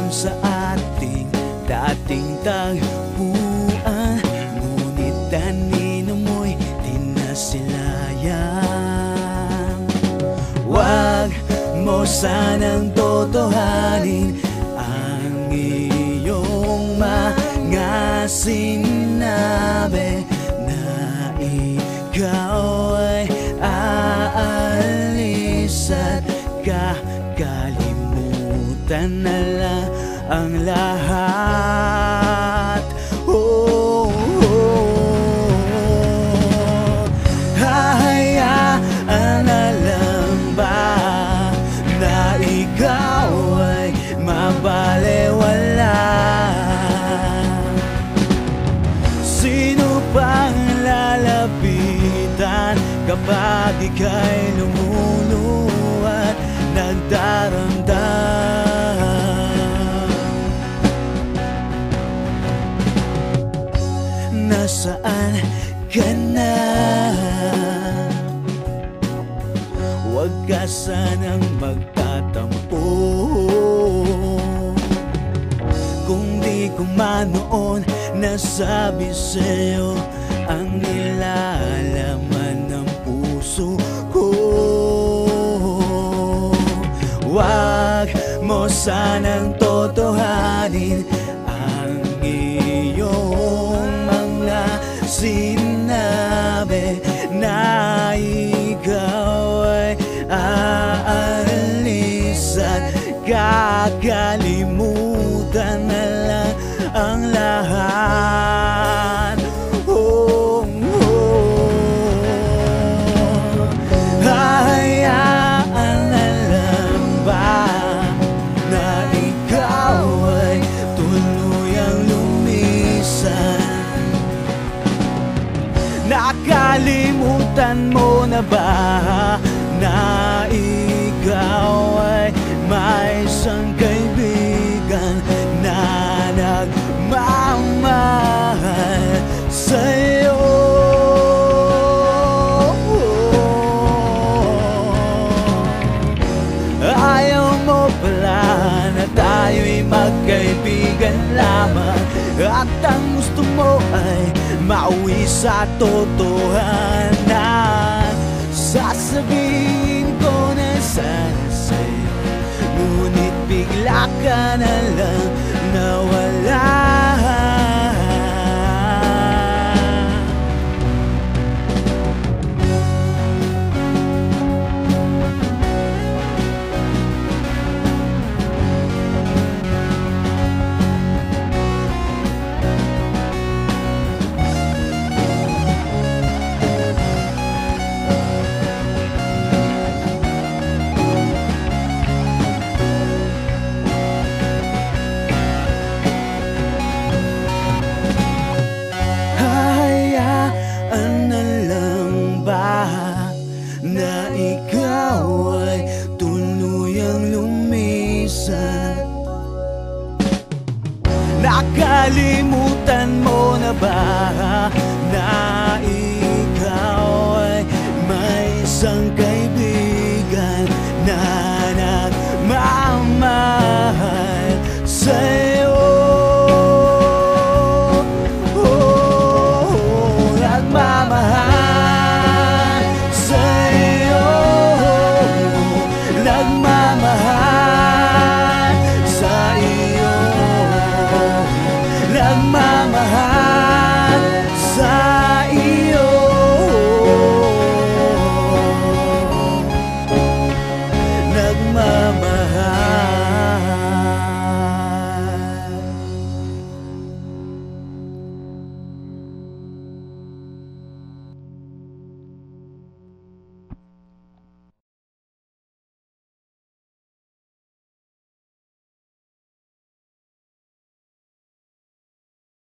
doon sa ating dating tagpuan, ngunit anino mo'y di na silayang. Wag mo sanang totohanin ang iyong mga sinabi na ikaw ay aalis at kakalimutan na lang ang lahat. Oh, hahayaan na lang ba na ikaw ay mabalewala? Sino pang lalapitan kapag ika'y lumuluwat, nagdaramdam? Nasaan ka na? Huwag ka sanang magtatampo. Kung di ko man noon nasabi sa'yo ang nilalaman ng puso ko, wag mo sanang totohanin ang iyong mga sinabi na ikaw ay aalis at kakalimutan na lang ang lahat. Oh, hahayaan na lang ba na ikaw ay tuluyang lumisan? Nakalimutan mo na ba na ikaw ay may isang kaibigan na nagmamahal sa'yo? Ayaw mo pala na tayo'y magkaibigan lamang, at ang gusto mo ay mauwi sa totohanan. Sasabihin ko na sana sa'yo, ngunit bigla ka na lang nawala. Na ikaw ay tuluyang lumisan? Nakalimutan mo na ba na ikaw ay may isang kaibigan